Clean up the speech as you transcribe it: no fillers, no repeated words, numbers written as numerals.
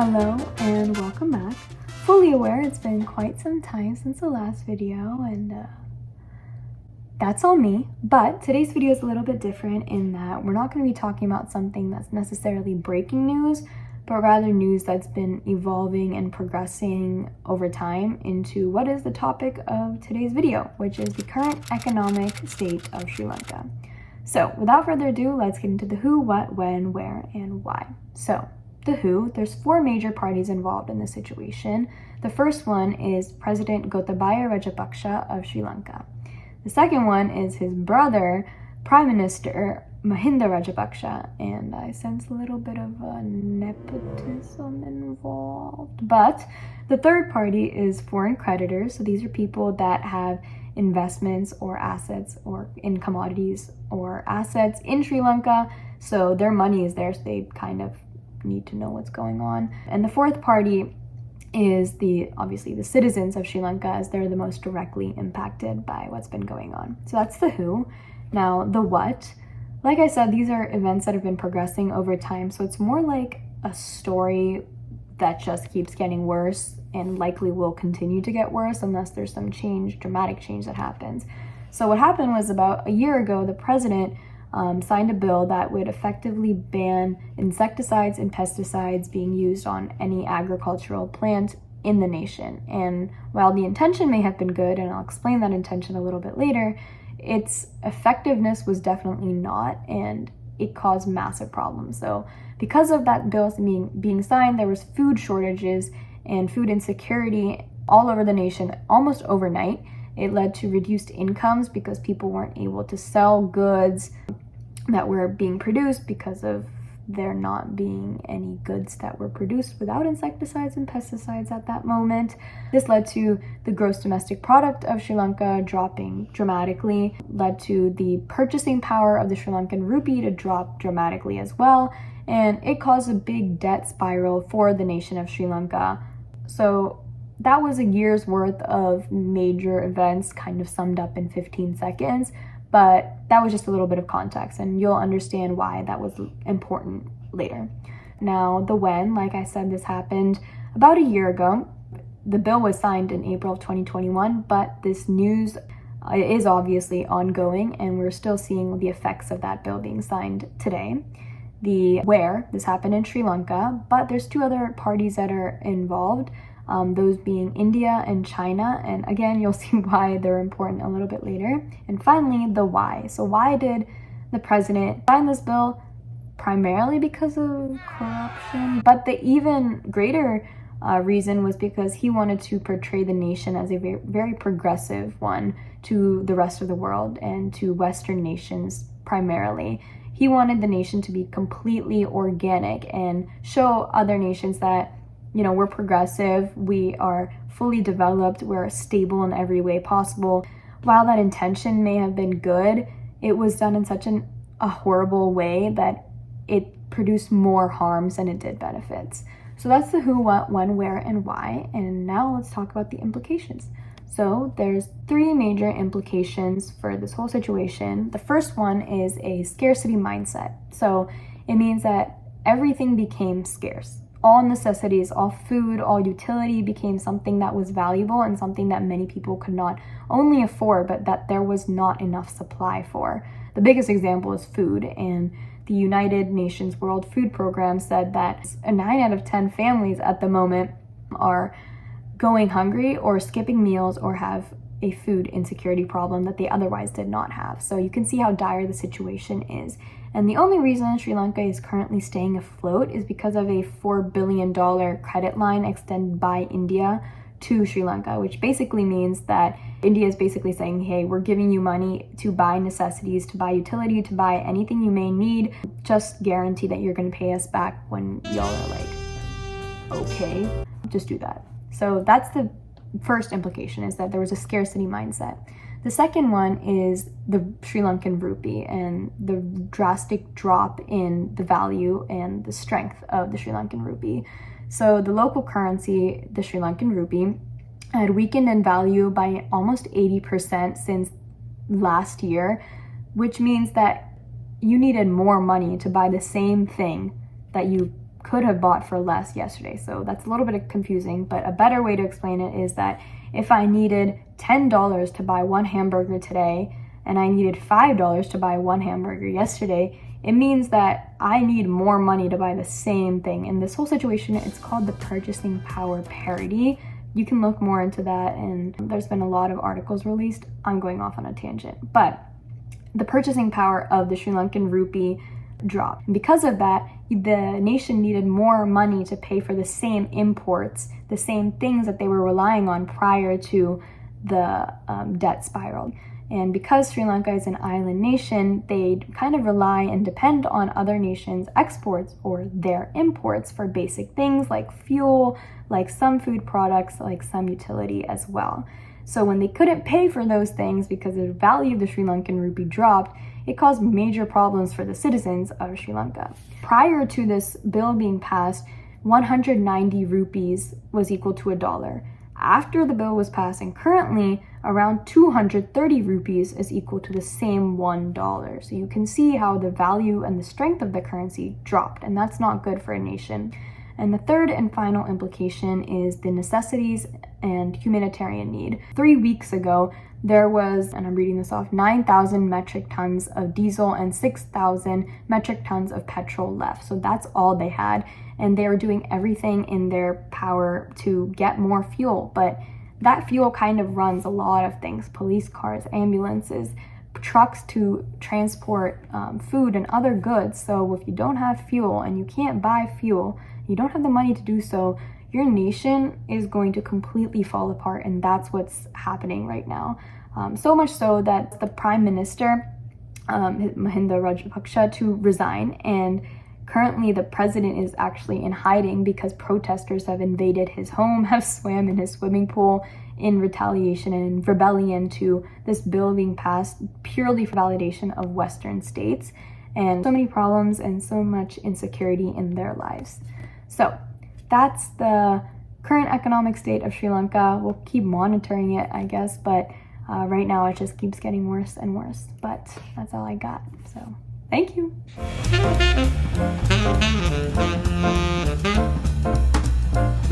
Hello and welcome back. Fully aware it's been quite some time since the last video, and that's all me. But today's video is a little bit different in that we're not going to be talking about something that's necessarily breaking news, but rather news that's been evolving and progressing over time into what is the topic of today's video, which is the current economic state of Sri Lanka. So without further ado, let's get into the who, what, when, where, and why. So the who, there's four major parties involved in this situation. The first one is President Gotabaya Rajapaksa of Sri Lanka. The second one is his brother, Prime Minister Mahinda Rajapaksa, and I sense a little bit of nepotism involved. But the third party is foreign creditors. So these are people that have investments or assets or in commodities or assets in Sri Lanka. So their money is there, so they kind of need to know what's going on. And the fourth party is obviously the citizens of Sri Lanka, as they're the most directly impacted by what's been going on. So that's the who. Now the what, like I said, these are events that have been progressing over time, so it's more like a story that just keeps getting worse and likely will continue to get worse unless there's some dramatic change that happens. So what happened was, about a year ago, the president signed a bill that would effectively ban insecticides and pesticides being used on any agricultural plant in the nation. And while the intention may have been good, and I'll explain that intention a little bit later, its effectiveness was definitely not, and it caused massive problems. So because of that bill being signed, there was food shortages and food insecurity all over the nation almost overnight. It led to reduced incomes because people weren't able to sell goods that were being produced because of there not being any goods that were produced without insecticides and pesticides at that moment. This led to the gross domestic product of Sri Lanka dropping dramatically, led to the purchasing power of the Sri Lankan rupee to drop dramatically as well, and it caused a big debt spiral for the nation of Sri Lanka. So that was a year's worth of major events kind of summed up in 15 seconds, but that was just a little bit of context, and you'll understand why that was important later. Now, the when, like I said, this happened about a year ago. The bill was signed in April of 2021, but this news is obviously ongoing, and we're still seeing the effects of that bill being signed today. The where, this happened in Sri Lanka, but there's two other parties that are involved. Those being India and China, and again, you'll see why they're important a little bit later. And finally, the why. So why did the president sign this bill? Primarily because of corruption, but the even greater reason was because he wanted to portray the nation as a very, very progressive one to the rest of the world and to Western nations primarily. He wanted the nation to be completely organic and show other nations that, you know, we're progressive, we are fully developed, we're stable in every way possible. While that intention may have been good, it was done in such a horrible way that it produced more harms than it did benefits. So that's the who, what, when, where, and why. And now let's talk about the implications. So there's three major implications for this whole situation. The first one is a scarcity mindset. So it means that everything became scarce. All necessities, all food, all utility became something that was valuable and something that many people could not only afford, but that there was not enough supply for. The biggest example is food, and the United Nations World Food Program said that 9 out of 10 families at the moment are going hungry or skipping meals or have a food insecurity problem that they otherwise did not have. So you can see how dire the situation is. And the only reason Sri Lanka is currently staying afloat is because of a $4 billion credit line extended by India to Sri Lanka, which basically means that India is basically saying, hey, we're giving you money to buy necessities, to buy utility, to buy anything you may need. Just guarantee that you're going to pay us back when y'all are like, okay, just do that. So that's the first implication, is that there was a scarcity mindset. The second one is the Sri Lankan rupee and the drastic drop in the value and the strength of the Sri Lankan rupee. So the local currency, the Sri Lankan rupee, had weakened in value by almost 80% since last year, which means that you needed more money to buy the same thing that you could have bought for less yesterday. So that's a little bit confusing, but a better way to explain it is that if I needed $10 to buy one hamburger today and I needed $5 to buy one hamburger yesterday, it means that I need more money to buy the same thing. In this whole situation, it's called the purchasing power parity. You can look more into that, and there's been a lot of articles released. I'm going off on a tangent, but the purchasing power of the Sri Lankan rupee dropped. Because of that, the nation needed more money to pay for the same imports, the same things that they were relying on prior to the debt spiral. And because Sri Lanka is an island nation, they kind of rely and depend on other nations' exports or their imports for basic things like fuel, like some food products, like some utility as well. So when they couldn't pay for those things because the value of the Sri Lankan rupee dropped, it caused major problems for the citizens of Sri Lanka. Prior to this bill being passed, 190 rupees was equal to $1. After the bill was passed, and currently around 230 rupees is equal to the same $1. So you can see how the value and the strength of the currency dropped, and that's not good for a nation. And the third and final implication is the necessities and humanitarian need. 3 weeks ago, there was, and I'm reading this off, 9,000 metric tons of diesel and 6,000 metric tons of petrol left. So that's all they had. And they were doing everything in their power to get more fuel. But that fuel kind of runs a lot of things: police cars, ambulances, trucks to transport food and other goods. So if you don't have fuel and you can't buy fuel, you don't have the money to do so, your nation is going to completely fall apart, and that's what's happening right now. So much so that the Prime Minister, Mahinda Rajapaksa, to resign, and currently the president is actually in hiding because protesters have invaded his home, have swam in his swimming pool in retaliation and in rebellion to this bill being passed purely for validation of Western states, and so many problems and so much insecurity in their lives. So that's the current economic state of Sri Lanka. We'll keep monitoring it, I guess, but right now it just keeps getting worse and worse. But that's all I got. So thank you.